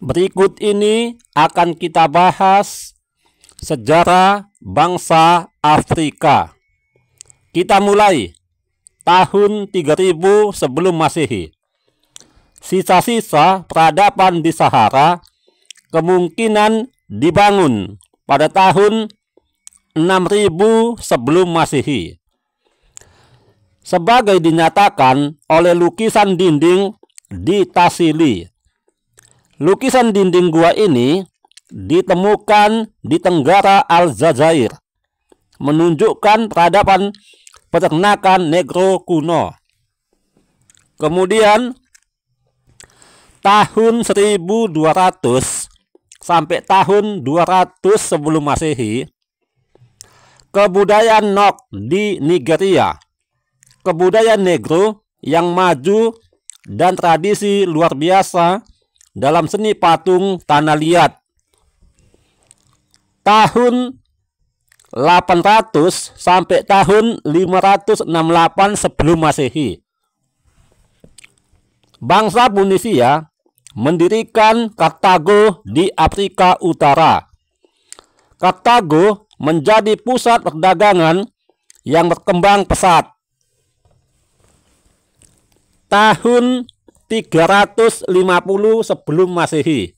Berikut ini akan kita bahas sejarah bangsa Afrika. Kita mulai tahun 3000 sebelum Masehi. Sisa-sisa peradaban di Sahara kemungkinan dibangun pada tahun 6000 sebelum Masehi. Sebagai dinyatakan oleh lukisan dinding di Tassili. Lukisan dinding gua ini ditemukan di Tenggara Aljazair, menunjukkan peradaban peternakan negro kuno. Kemudian tahun 1200 sampai tahun 200 sebelum Masehi, kebudayaan Nok di Nigeria, kebudayaan negro yang maju dan tradisi luar biasa dalam seni patung tanah liat. Tahun 800 sampai tahun 568 sebelum Masehi, bangsa Tunisia mendirikan Kartago di Afrika Utara. Kartago menjadi pusat perdagangan yang berkembang pesat. Tahun 350 sebelum Masehi,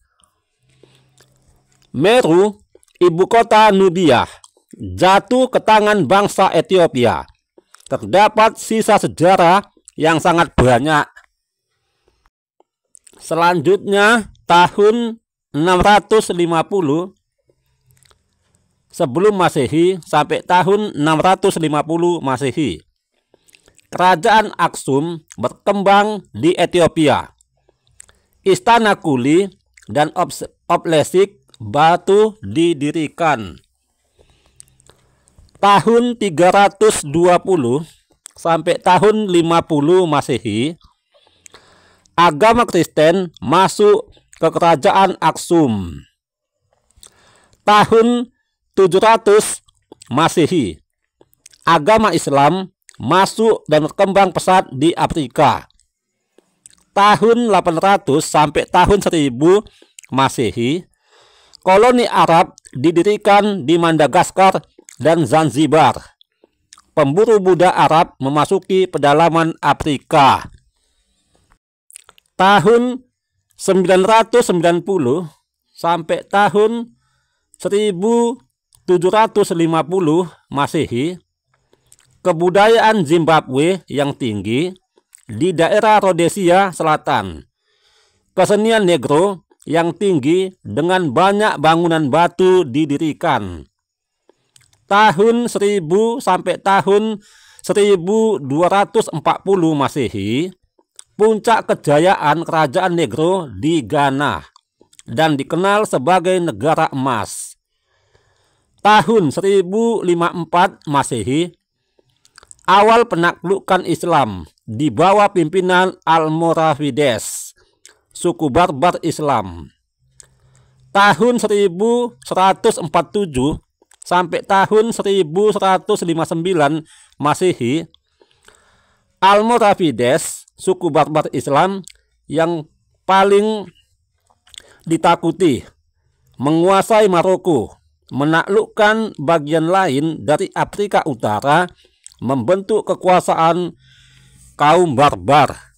Meru, ibu kota Nubia, jatuh ke tangan bangsa Ethiopia. Terdapat sisa sejarah yang sangat banyak. Selanjutnya tahun 650 sebelum Masehi sampai tahun 650 Masehi, Kerajaan Aksum berkembang di Ethiopia. Istana Kuli dan Obelisk batu didirikan. Tahun 320 sampai tahun 50 Masehi, agama Kristen masuk ke Kerajaan Aksum. Tahun 700 Masehi, agama Islam masuk dan berkembang pesat di Afrika. Tahun 800 sampai tahun 1000 Masehi, koloni Arab didirikan di Madagaskar dan Zanzibar. Pemburu budak Arab memasuki pedalaman Afrika. Tahun 990 sampai tahun 1750 Masehi, kebudayaan Zimbabwe yang tinggi di daerah Rhodesia Selatan. Kesenian negro yang tinggi dengan banyak bangunan batu didirikan. Tahun 1000 sampai tahun 1240 Masehi, puncak kejayaan kerajaan negro di Ghana dan dikenal sebagai negara emas. Tahun 1054 Masehi, awal penaklukan Islam di bawah pimpinan Almoravides, suku barbar Islam. Tahun 1147 sampai tahun 1159 Masehi, Almoravides, suku barbar Islam yang paling ditakuti, menguasai Maroko, menaklukkan bagian lain dari Afrika Utara, membentuk kekuasaan kaum barbar.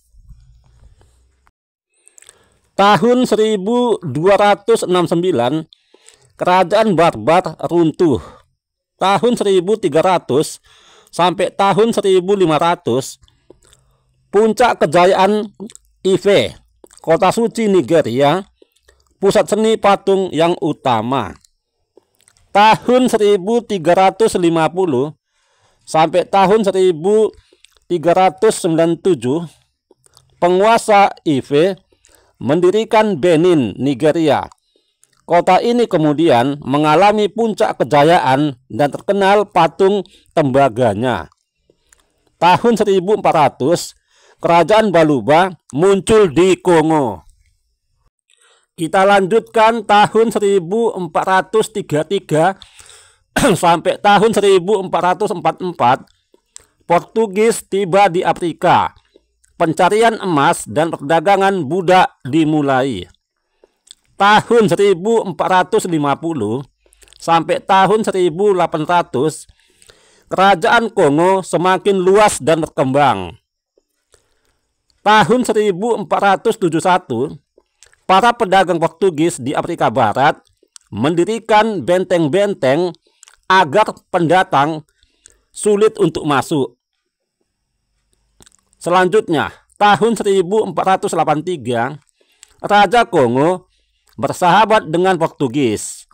Tahun 1269 kerajaan barbar runtuh. Tahun 1300 sampai tahun 1500, puncak kejayaan Ife, kota suci Nigeria, pusat seni patung yang utama. Tahun 1350 sampai tahun 1397, penguasa Ife mendirikan Benin, Nigeria. Kota ini kemudian mengalami puncak kejayaan dan terkenal patung tembaganya. Tahun 1400, kerajaan Baluba muncul di Kongo. Kita lanjutkan tahun 1433 sampai tahun 1444, Portugis tiba di Afrika. Pencarian emas dan perdagangan budak dimulai. tahun 1450 sampai tahun 1800, kerajaan Kongo semakin luas dan berkembang. Tahun 1471, para pedagang Portugis di Afrika Barat mendirikan benteng-benteng agar pendatang sulit untuk masuk. Selanjutnya, tahun 1483, Raja Kongo bersahabat dengan Portugis.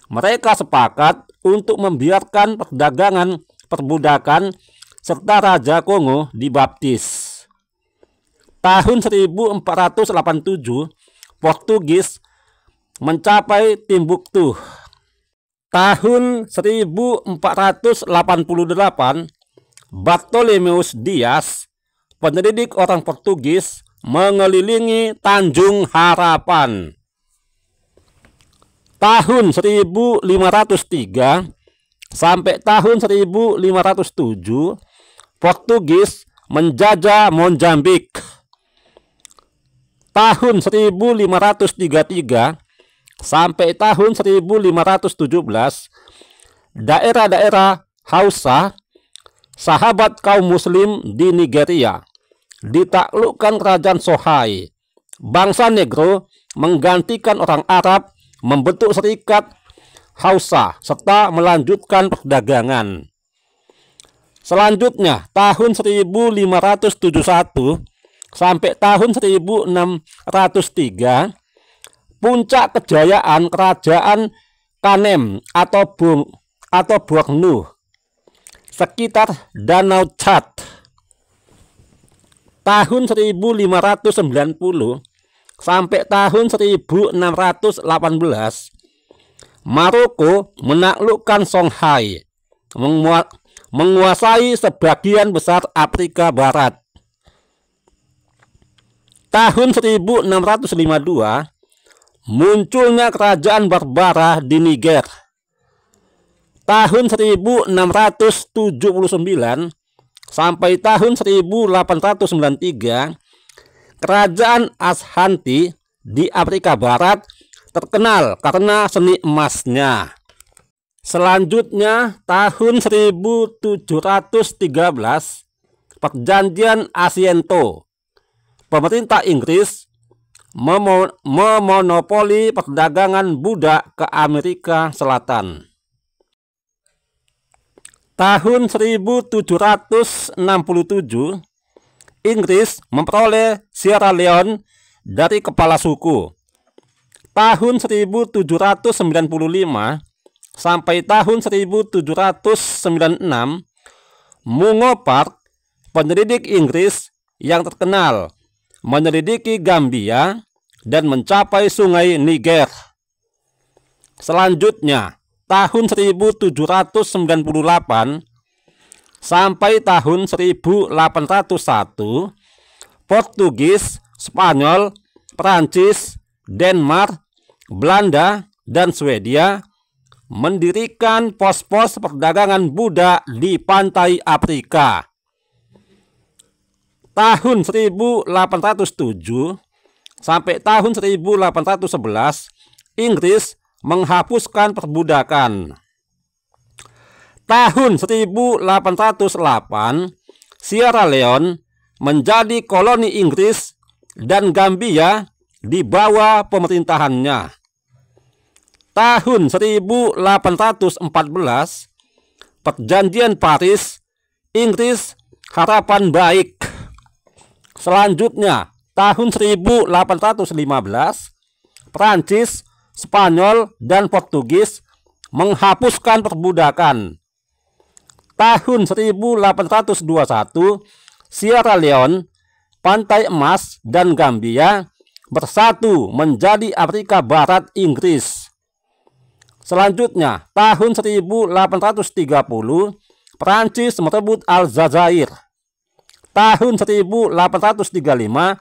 Mereka sepakat untuk membiarkan perdagangan perbudakan serta Raja Kongo dibaptis. Tahun 1487, Portugis mencapai Timbuktu. Tahun 1488, Bartolomeus Dias, penyelidik orang Portugis, mengelilingi Tanjung Harapan. Tahun 1503 sampai tahun 1507, Portugis menjajah Mozambik. Tahun 1533 sampai tahun 1517, daerah-daerah Hausa, sahabat kaum muslim di Nigeria, ditaklukkan kerajaan Sohai. Bangsa Negro menggantikan orang Arab membentuk serikat Hausa serta melanjutkan perdagangan. Selanjutnya, tahun 1571 sampai tahun 1603, puncak kejayaan kerajaan Kanem atau Bornu sekitar Danau Chad. Tahun 1590 sampai tahun 1618, Maroko menaklukkan Songhai, menguasai sebagian besar Afrika Barat. Tahun 1652, munculnya kerajaan Barbara di Niger. Tahun 1679 sampai tahun 1893, kerajaan Ashanti di Afrika Barat terkenal karena seni emasnya. Selanjutnya, tahun 1713, Perjanjian Asiento. Pemerintah Inggris memonopoli perdagangan budak ke Amerika Selatan. Tahun 1767, Inggris memperoleh Sierra Leone dari kepala suku. Tahun 1795 sampai tahun 1796, Mungo Park, penyelidik Inggris yang terkenal, menyelidiki Gambia dan mencapai sungai Niger. Selanjutnya, tahun 1798 sampai tahun 1801, Portugis, Spanyol, Prancis, Denmark, Belanda, dan Swedia mendirikan pos-pos perdagangan budak di pantai Afrika. Tahun 1807 sampai tahun 1811, Inggris menghapuskan perbudakan. Tahun 1808, Sierra Leone menjadi koloni Inggris dan Gambia di bawah pemerintahannya. Tahun 1814, Perjanjian Paris, Inggris, harapan baik. Selanjutnya, tahun 1815, Prancis, Spanyol, dan Portugis menghapuskan perbudakan. Tahun 1821, Sierra Leone, Pantai Emas, dan Gambia bersatu menjadi Afrika Barat Inggris. Selanjutnya, tahun 1830, Prancis merebut Aljazair. Tahun 1835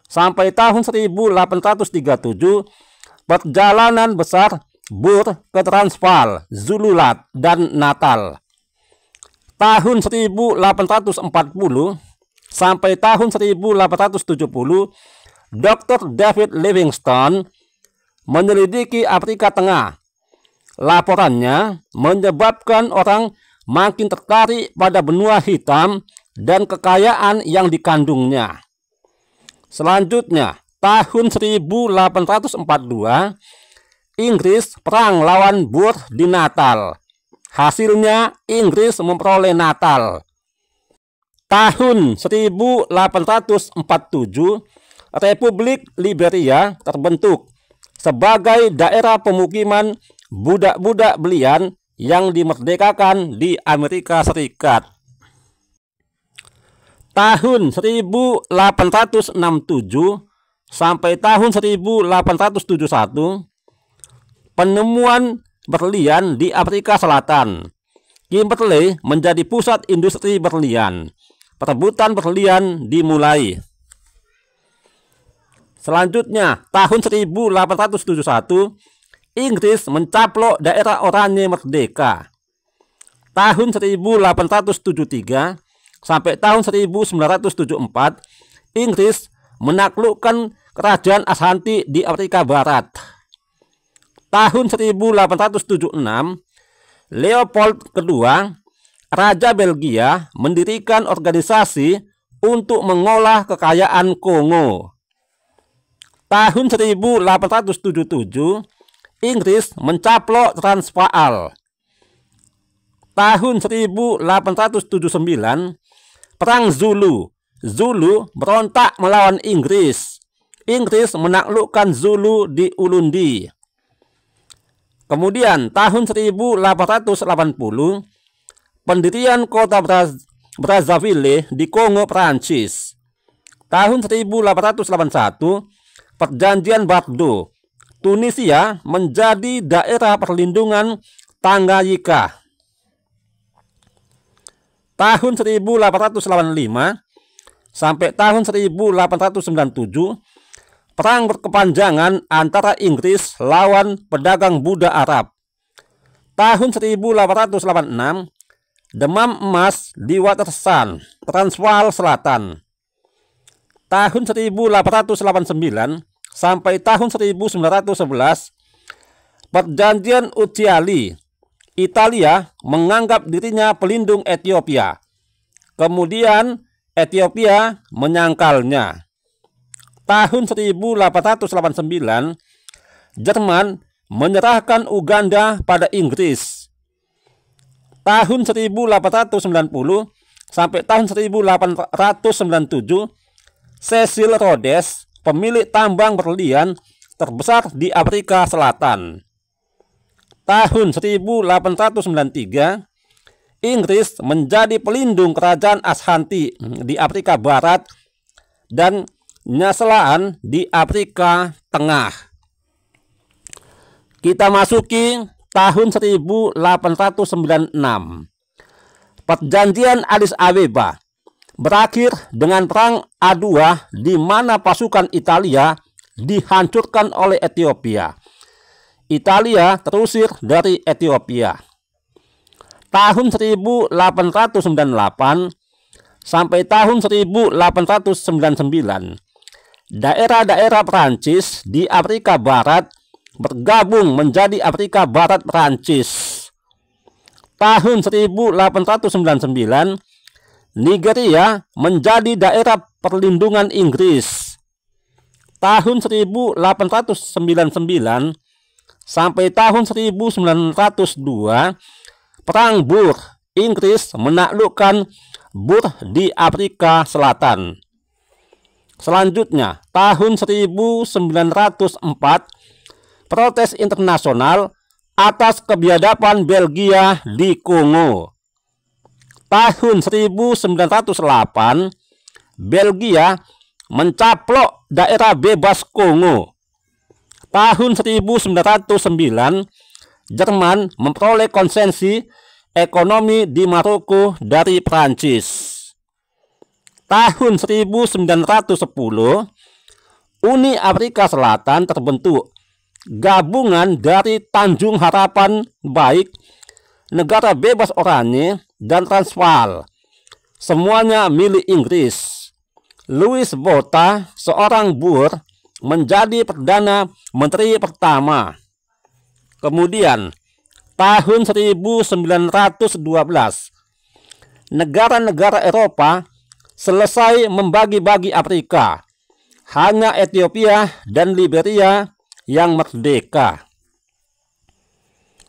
sampai tahun 1837, perjalanan besar Boer ke Transvaal, Zululand, dan Natal. Tahun 1840 sampai tahun 1870, Dr. David Livingstone menyelidiki Afrika Tengah. Laporannya menyebabkan orang makin tertarik pada benua hitam dan kekayaan yang dikandungnya. Selanjutnya, tahun 1842, Inggris perang lawan Boer di Natal. Hasilnya, Inggris memperoleh Natal. Tahun 1847, Republik Liberia terbentuk sebagai daerah pemukiman budak-budak belian yang dimerdekakan di Amerika Serikat. Tahun 1867 sampai tahun 1871, penemuan berlian di Afrika Selatan. Kimberley menjadi pusat industri berlian. Perebutan berlian dimulai. Selanjutnya, tahun 1871, Inggris mencaplok daerah Oranye merdeka. Tahun 1873 sampai tahun 1974, Inggris menaklukkan kerajaan Ashanti di Afrika Barat. Tahun 1876, Leopold II, Raja Belgia, mendirikan organisasi untuk mengolah kekayaan Kongo. Tahun 1877, Inggris mencaplok Transvaal. Tahun 1879, Perang Zulu. Zulu berontak melawan Inggris. Inggris menaklukkan Zulu di Ulundi. Kemudian tahun 1880, pendirian kota Brazzaville di Kongo, Prancis. Tahun 1881, Perjanjian Bordeaux. Tunisia menjadi daerah perlindungan Tanganyika. Tahun 1885 sampai tahun 1897, perang berkepanjangan antara Inggris lawan pedagang budak Arab. Tahun 1886, demam emas di Watersan, Transvaal Selatan. Tahun 1889 sampai tahun 1911, Perjanjian Ucciali. Italia menganggap dirinya pelindung Ethiopia. Kemudian Ethiopia menyangkalnya. Tahun 1889, Jerman menyerahkan Uganda pada Inggris. Tahun 1890 sampai tahun 1897, Cecil Rhodes, pemilik tambang berlian terbesar di Afrika Selatan. Tahun 1893, Inggris menjadi pelindung kerajaan Ashanti di Afrika Barat dan Nyasaland di Afrika Tengah. Kita masuki tahun 1896. Perjanjian Addis Abeba berakhir dengan perang A2 di mana pasukan Italia dihancurkan oleh Ethiopia. Italia terusir dari Ethiopia. Tahun 1898 sampai tahun 1899, daerah-daerah Prancis di Afrika Barat bergabung menjadi Afrika Barat Prancis. Tahun 1899, Nigeria menjadi daerah perlindungan Inggris. Tahun 1899 sampai tahun 1902, Perang Boer. Inggris menaklukkan Boer di Afrika Selatan. Selanjutnya, tahun 1904, protes internasional atas kebiadaban Belgia di Kongo. Tahun 1908, Belgia mencaplok daerah bebas Kongo. Tahun 1909, Jerman memperoleh konsesi ekonomi di Maroko dari Prancis. Tahun 1910, Uni Afrika Selatan terbentuk, gabungan dari Tanjung Harapan Baik, negara bebas Oranye, dan Transvaal. Semuanya milik Inggris. Louis Botha, seorang Boer, menjadi Perdana Menteri pertama. Kemudian tahun 1912, negara-negara Eropa selesai membagi-bagi Afrika. Hanya Ethiopia dan Liberia yang merdeka.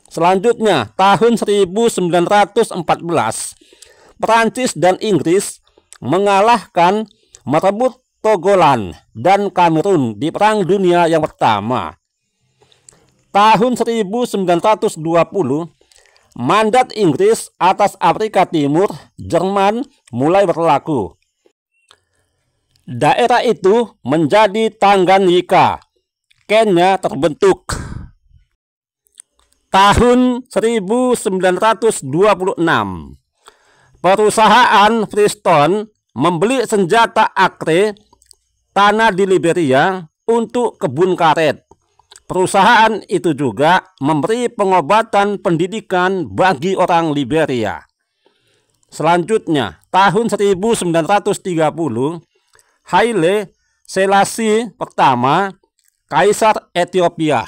Selanjutnya, tahun 1914, Perancis dan Inggris mengalahkan, merebut Togoland dan Kamerun di Perang Dunia yang Pertama. Tahun 1920, mandat Inggris atas Afrika Timur, Jerman, mulai berlaku. Daerah itu menjadi Tanganyika. Kenya terbentuk. Tahun 1926, perusahaan Freestone membeli senjata Acre, tanah di Liberia, untuk kebun karet. Perusahaan itu juga memberi pengobatan pendidikan bagi orang Liberia. Selanjutnya, tahun 1930, Haile Selassie pertama, Kaisar Ethiopia.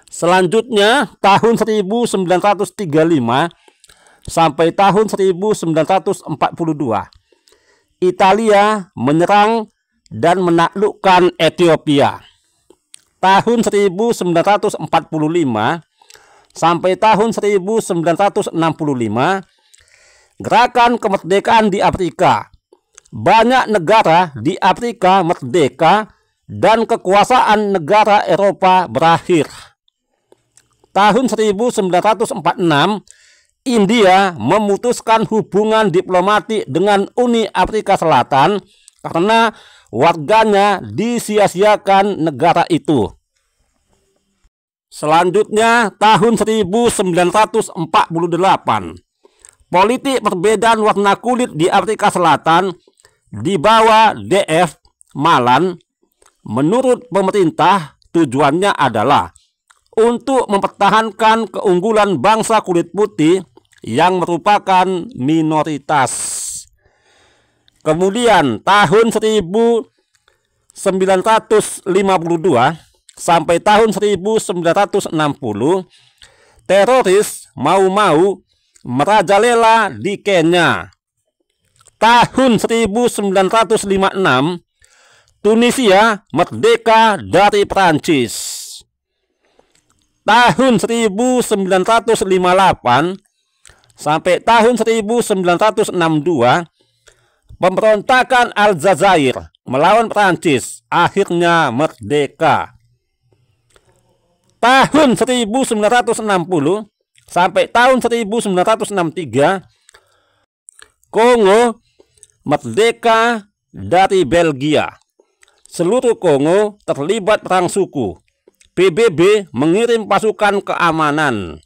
Selanjutnya, tahun 1935 sampai tahun 1942, Italia menyerang dan menaklukkan Ethiopia. Tahun 1945 sampai tahun 1965, gerakan kemerdekaan di Afrika. Banyak negara di Afrika merdeka dan kekuasaan negara Eropa berakhir. Tahun 1946, India memutuskan hubungan diplomatik dengan Uni Afrika Selatan karena warganya disia-siakan negara itu. Selanjutnya, tahun 1948, politik perbedaan warna kulit di Afrika Selatan di bawah D.F. Malan. Menurut pemerintah, tujuannya adalah untuk mempertahankan keunggulan bangsa kulit putih yang merupakan minoritas. Kemudian tahun 1952 sampai tahun 1960, teroris Mau-Mau merajalela di Kenya. Tahun 1956, Tunisia merdeka dari Prancis. Tahun 1958 sampai tahun 1962, pemberontakan Aljazair melawan Prancis akhirnya merdeka. Tahun 1960 sampai tahun 1963, Kongo merdeka dari Belgia. Seluruh Kongo terlibat perang suku. PBB mengirim pasukan keamanan.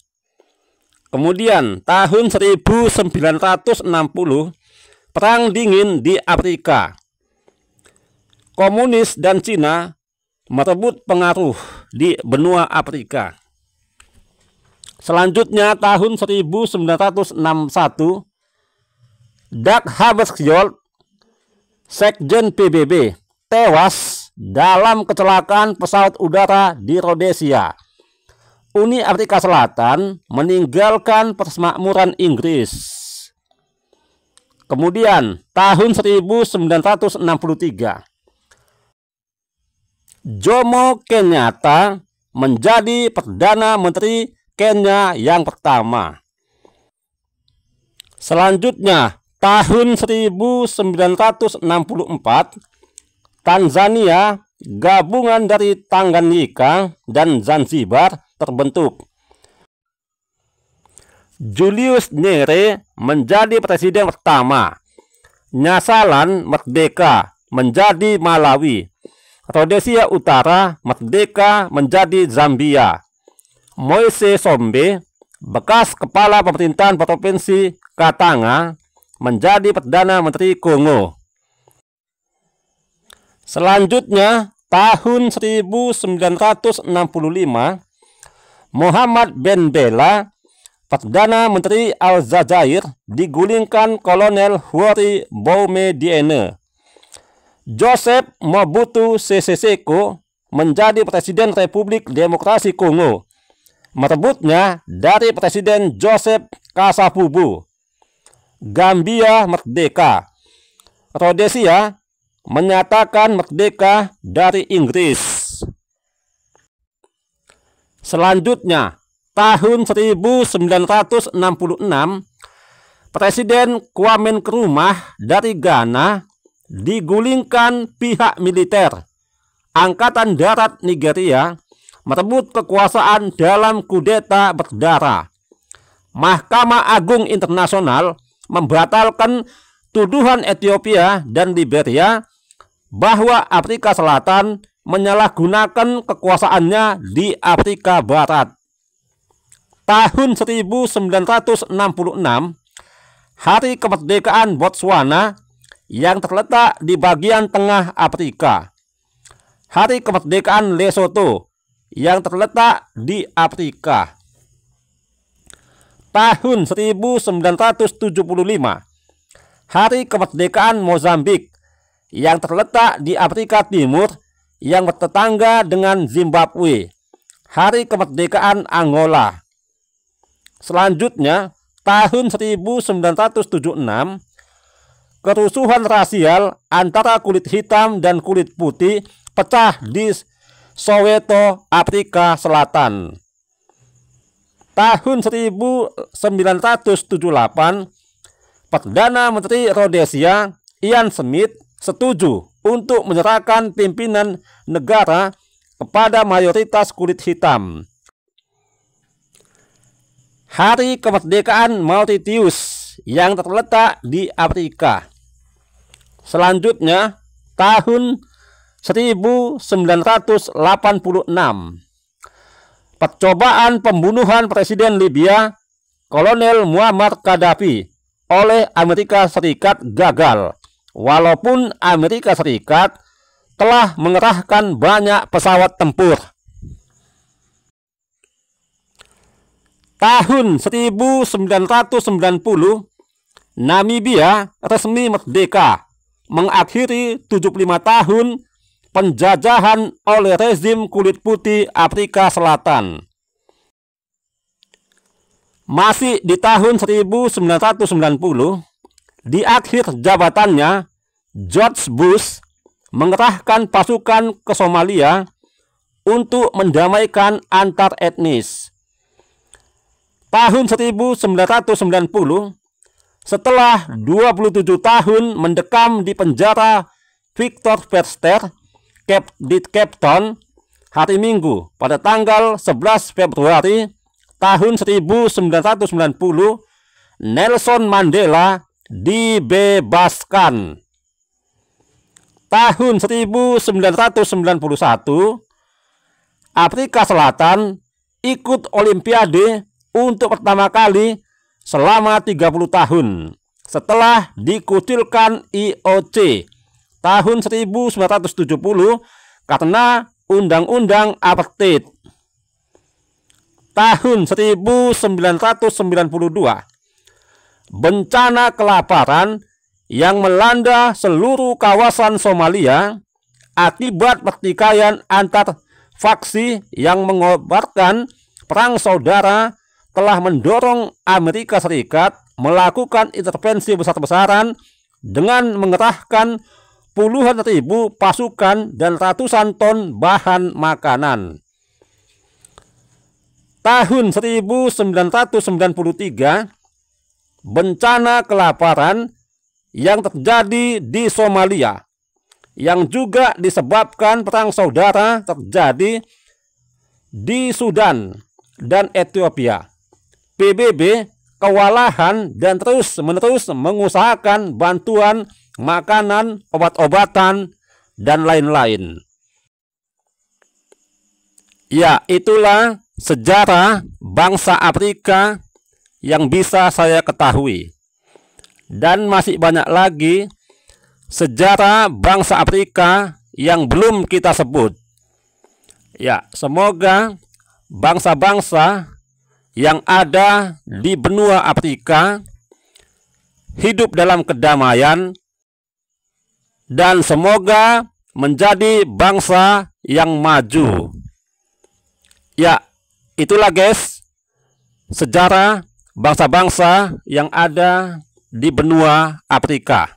Kemudian tahun 1960, Perang Dingin di Afrika. Komunis dan Cina merebut pengaruh di benua Afrika. Selanjutnya tahun 1961, Dag Hammarskjöld, Sekjen PBB, tewas dalam kecelakaan pesawat udara di Rhodesia. Uni Afrika Selatan meninggalkan persemakmuran Inggris. Kemudian tahun 1963, Jomo Kenyatta menjadi Perdana Menteri Kenya yang pertama. Selanjutnya tahun 1964, Tanzania, gabungan dari Tanganyika dan Zanzibar, terbentuk. Julius Nyerere menjadi presiden pertama. Nyasaland merdeka menjadi Malawi. Rhodesia Utara merdeka menjadi Zambia. Moise Sombe, bekas kepala pemerintahan provinsi Katanga, menjadi Perdana Menteri Kongo. Selanjutnya tahun 1965, Mohamed Ben Bella, Perdana Menteri Aljazair, digulingkan Kolonel Houari Boumediene. Joseph Mobutu Sese Seko menjadi Presiden Republik Demokrasi Kongo, merebutnya dari Presiden Joseph Kasavubu. Gambia merdeka. Rhodesia menyatakan merdeka dari Inggris. Selanjutnya, tahun 1966, Presiden Kwame Nkrumah dari Ghana digulingkan pihak militer. Angkatan Darat Nigeria merebut kekuasaan dalam kudeta berdarah. Mahkamah Agung Internasional membatalkan tuduhan Ethiopia dan Liberia bahwa Afrika Selatan menyalahgunakan kekuasaannya di Afrika Barat. Tahun 1966, Hari Kemerdekaan Botswana yang terletak di bagian tengah Afrika. Hari Kemerdekaan Lesotho yang terletak di Afrika. Tahun 1975, Hari Kemerdekaan Mozambik yang terletak di Afrika Timur yang bertetangga dengan Zimbabwe. Hari Kemerdekaan Angola. Selanjutnya, tahun 1976, kerusuhan rasial antara kulit hitam dan kulit putih pecah di Soweto, Afrika Selatan. Tahun 1978, Perdana Menteri Rhodesia Ian Smith setuju untuk menyerahkan pimpinan negara kepada mayoritas kulit hitam. Hari Kemerdekaan Mauritius yang terletak di Afrika. Selanjutnya, tahun 1986, percobaan pembunuhan Presiden Libya Kolonel Muammar Gaddafi oleh Amerika Serikat gagal, walaupun Amerika Serikat telah mengerahkan banyak pesawat tempur. Tahun 1990, Namibia resmi merdeka, mengakhiri 75 tahun penjajahan oleh rezim kulit putih Afrika Selatan. Masih di tahun 1990, di akhir jabatannya, George Bush mengerahkan pasukan ke Somalia untuk mendamaikan antar etnis. Tahun 1990, setelah 27 tahun mendekam di penjara Victor Verster di Cape Town, hari Minggu pada tanggal 11 Februari tahun 1990, Nelson Mandela dibebaskan. Tahun 1991, Afrika Selatan ikut Olimpiade untuk pertama kali selama 30 tahun setelah dikucilkan IOC tahun 1970 karena Undang-Undang Apartheid. Tahun 1992, bencana kelaparan yang melanda seluruh kawasan Somalia akibat pertikaian antar faksi yang mengobarkan perang saudara telah mendorong Amerika Serikat melakukan intervensi besar-besaran dengan mengerahkan puluhan ribu pasukan dan ratusan ton bahan makanan. Tahun 1993, bencana kelaparan yang terjadi di Somalia, yang juga disebabkan perang saudara terjadi di Sudan dan Ethiopia. PBB kewalahan dan terus-menerus mengusahakan bantuan makanan, obat-obatan, dan lain-lain. Ya, itulah sejarah bangsa Afrika yang bisa saya ketahui. Dan masih banyak lagi sejarah bangsa Afrika yang belum kita sebut. Ya, semoga bangsa-bangsa yang ada di benua Afrika hidup dalam kedamaian dan semoga menjadi bangsa yang maju. Ya, itulah guys, sejarah bangsa-bangsa yang ada di benua Afrika.